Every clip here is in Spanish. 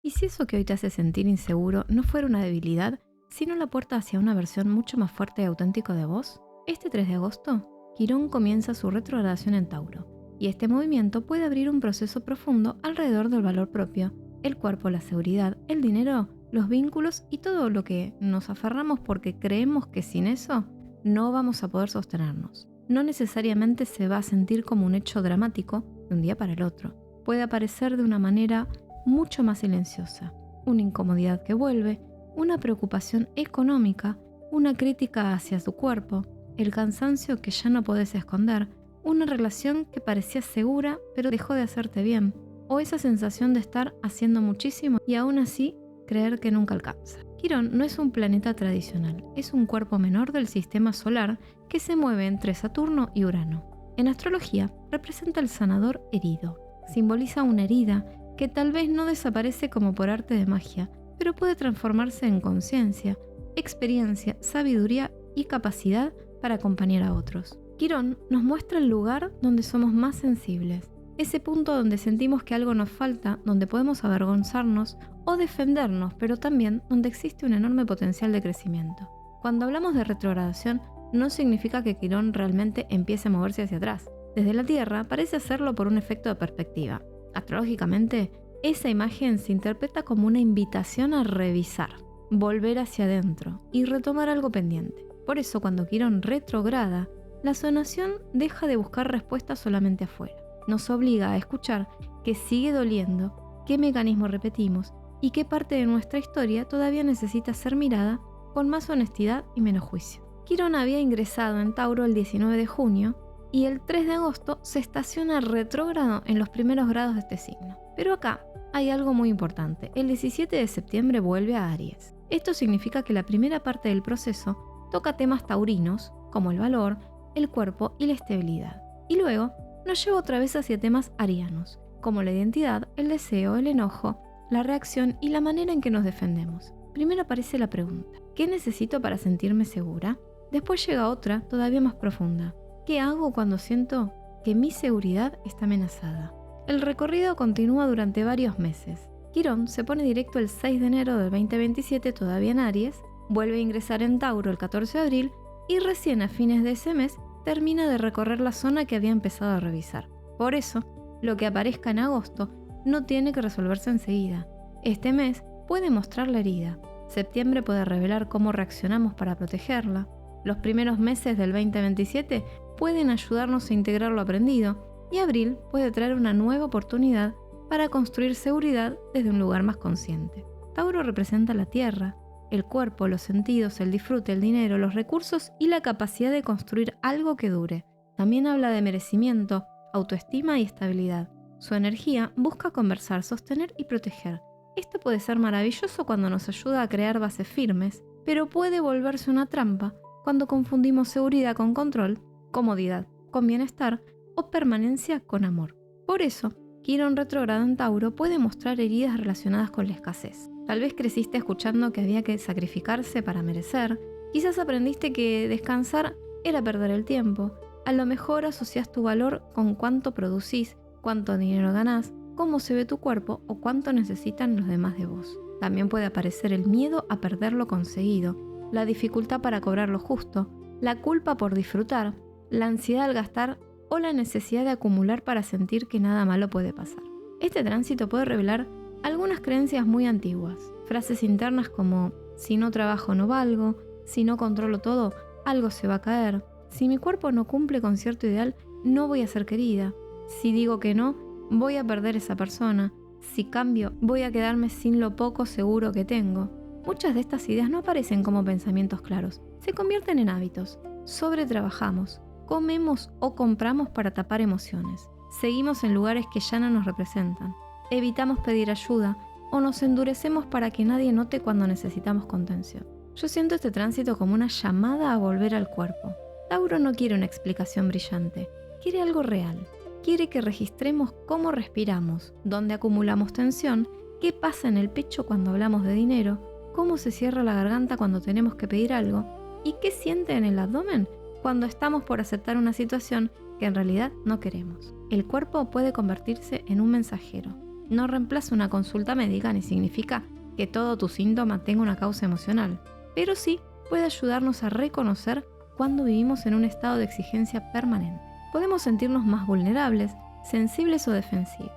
¿Y si eso que hoy te hace sentir inseguro no fuera una debilidad, sino la puerta hacia una versión mucho más fuerte y auténtica de vos? Este 3 de agosto, Quirón comienza su retrogradación en Tauro, y este movimiento puede abrir un proceso profundo alrededor del valor propio, el cuerpo, la seguridad, el dinero, los vínculos y todo lo que nos aferramos porque creemos que sin eso no vamos a poder sostenernos. No necesariamente se va a sentir como un hecho dramático de un día para el otro. Puede aparecer de una manera mucho más silenciosa, una incomodidad que vuelve, una preocupación económica, una crítica hacia tu cuerpo, el cansancio que ya no podés esconder, una relación que parecía segura pero dejó de hacerte bien, o esa sensación de estar haciendo muchísimo y aún así creer que nunca alcanza. Quirón no es un planeta tradicional, es un cuerpo menor del sistema solar que se mueve entre Saturno y Urano. En astrología representa el sanador herido, simboliza una herida que tal vez no desaparece como por arte de magia, pero puede transformarse en conciencia, experiencia, sabiduría y capacidad para acompañar a otros. Quirón nos muestra el lugar donde somos más sensibles, ese punto donde sentimos que algo nos falta, donde podemos avergonzarnos o defendernos, pero también donde existe un enorme potencial de crecimiento. Cuando hablamos de retrogradación, no significa que Quirón realmente empiece a moverse hacia atrás. Desde la Tierra parece hacerlo por un efecto de perspectiva. Astrológicamente, esa imagen se interpreta como una invitación a revisar, volver hacia adentro y retomar algo pendiente. Por eso, cuando Quirón retrograda, la sanación deja de buscar respuestas solamente afuera. Nos obliga a escuchar qué sigue doliendo, qué mecanismos repetimos y qué parte de nuestra historia todavía necesita ser mirada con más honestidad y menos juicio. Quirón había ingresado en Tauro el 19 de junio y el 3 de agosto se estaciona retrógrado en los primeros grados de este signo. Pero acá hay algo muy importante. El 17 de septiembre vuelve a Aries. Esto significa que la primera parte del proceso toca temas taurinos como el valor, el cuerpo y la estabilidad. Y luego nos lleva otra vez hacia temas arianos, como la identidad, el deseo, el enojo, la reacción y la manera en que nos defendemos. Primero aparece la pregunta, ¿qué necesito para sentirme segura? Después llega otra, todavía más profunda. ¿Qué hago cuando siento que mi seguridad está amenazada? El recorrido continúa durante varios meses. Quirón se pone directo el 6 de enero del 2027, todavía en Aries, vuelve a ingresar en Tauro el 14 de abril y recién a fines de ese mes termina de recorrer la zona que había empezado a revisar. Por eso, lo que aparezca en agosto no tiene que resolverse enseguida. Este mes puede mostrar la herida. Septiembre puede revelar cómo reaccionamos para protegerla. Los primeros meses del 2027 pueden ayudarnos a integrar lo aprendido y abril puede traer una nueva oportunidad para construir seguridad desde un lugar más consciente. Tauro representa la tierra, el cuerpo, los sentidos, el disfrute, el dinero, los recursos y la capacidad de construir algo que dure. También habla de merecimiento, autoestima y estabilidad. Su energía busca conversar, sostener y proteger. Esto puede ser maravilloso cuando nos ayuda a crear bases firmes, pero puede volverse una trampa cuando confundimos seguridad con control, comodidad con bienestar o permanencia con amor. Por eso, Quirón retrógrado en Tauro puede mostrar heridas relacionadas con la escasez. Tal vez creciste escuchando que había que sacrificarse para merecer. Quizás aprendiste que descansar era perder el tiempo. A lo mejor asocias tu valor con cuánto producís, cuánto dinero ganás, cómo se ve tu cuerpo o cuánto necesitan los demás de vos. También puede aparecer el miedo a perder lo conseguido, la dificultad para cobrar lo justo, la culpa por disfrutar, la ansiedad al gastar o la necesidad de acumular para sentir que nada malo puede pasar. Este tránsito puede revelar algunas creencias muy antiguas, frases internas como si no trabajo no valgo, si no controlo todo, algo se va a caer, si mi cuerpo no cumple con cierto ideal, no voy a ser querida, si digo que no, voy a perder esa persona, si cambio, voy a quedarme sin lo poco seguro que tengo. Muchas de estas ideas no aparecen como pensamientos claros, se convierten en hábitos, sobretrabajamos, comemos o compramos para tapar emociones, seguimos en lugares que ya no nos representan. Evitamos pedir ayuda o nos endurecemos para que nadie note cuando necesitamos contención. Yo siento este tránsito como una llamada a volver al cuerpo. Tauro no quiere una explicación brillante, quiere algo real. Quiere que registremos cómo respiramos, dónde acumulamos tensión, qué pasa en el pecho cuando hablamos de dinero, cómo se cierra la garganta cuando tenemos que pedir algo y qué siente en el abdomen cuando estamos por aceptar una situación que en realidad no queremos. El cuerpo puede convertirse en un mensajero, No reemplaza una consulta médica ni significa que todo tu síntoma tenga una causa emocional, pero sí puede ayudarnos a reconocer cuando vivimos en un estado de exigencia permanente. Podemos sentirnos más vulnerables, sensibles o defensivos.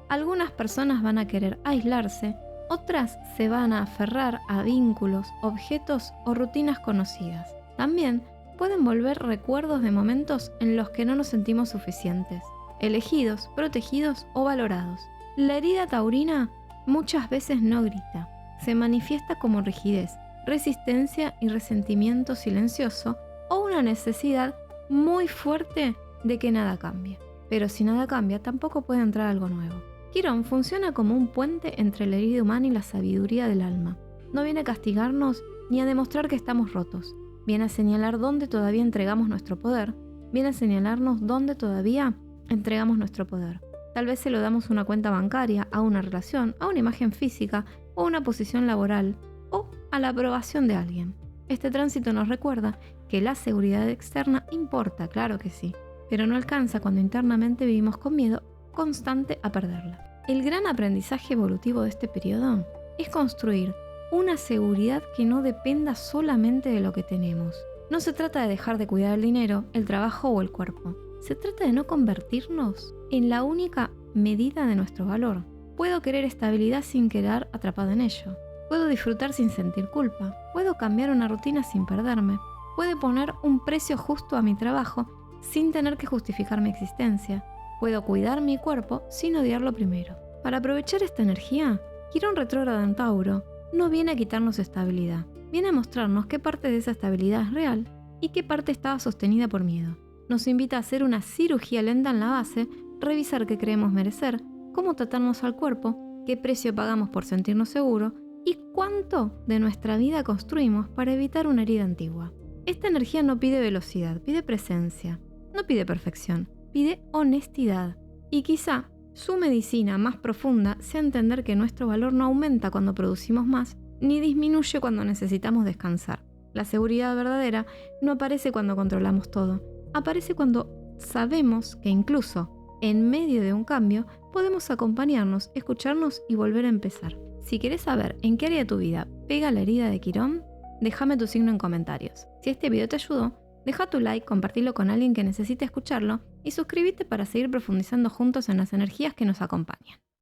Algunas personas van a querer aislarse, otras se van a aferrar a vínculos, objetos o rutinas conocidas. También pueden volver recuerdos de momentos en los que no nos sentimos suficientes, elegidos, protegidos o valorados. La herida taurina muchas veces no grita, se manifiesta como rigidez, resistencia y resentimiento silencioso o una necesidad muy fuerte de que nada cambie. Pero si nada cambia, tampoco puede entrar algo nuevo. Quirón funciona como un puente entre la herida humana y la sabiduría del alma. No viene a castigarnos ni a demostrar que estamos rotos. Viene a señalar dónde todavía entregamos nuestro poder. Viene a señalarnos dónde todavía entregamos nuestro poder. Tal vez se lo damos a una cuenta bancaria, a una relación, a una imagen física o a una posición laboral o a la aprobación de alguien. Este tránsito nos recuerda que la seguridad externa importa, claro que sí, pero no alcanza cuando internamente vivimos con miedo constante a perderla. El gran aprendizaje evolutivo de este periodo es construir una seguridad que no dependa solamente de lo que tenemos. No se trata de dejar de cuidar el dinero, el trabajo o el cuerpo. Se trata de no convertirnos en la única medida de nuestro valor. Puedo querer estabilidad sin quedar atrapado en ello. Puedo disfrutar sin sentir culpa. Puedo cambiar una rutina sin perderme. Puedo poner un precio justo a mi trabajo sin tener que justificar mi existencia. Puedo cuidar mi cuerpo sin odiarlo primero. Para aprovechar esta energía, Quirón retrógrado en Tauro no viene a quitarnos estabilidad. Viene a mostrarnos qué parte de esa estabilidad es real y qué parte estaba sostenida por miedo. Nos invita a hacer una cirugía lenta en la base, revisar qué creemos merecer, cómo tratarnos al cuerpo, qué precio pagamos por sentirnos seguros y cuánto de nuestra vida construimos para evitar una herida antigua. Esta energía no pide velocidad, pide presencia, no pide perfección, pide honestidad. Y quizá su medicina más profunda sea entender que nuestro valor no aumenta cuando producimos más, ni disminuye cuando necesitamos descansar. La seguridad verdadera no aparece cuando controlamos todo, aparece cuando sabemos que incluso en medio de un cambio podemos acompañarnos, escucharnos y volver a empezar. Si querés saber en qué área de tu vida pega la herida de Quirón, déjame tu signo en comentarios. Si este video te ayudó, deja tu like, compartilo con alguien que necesite escucharlo y suscríbete para seguir profundizando juntos en las energías que nos acompañan.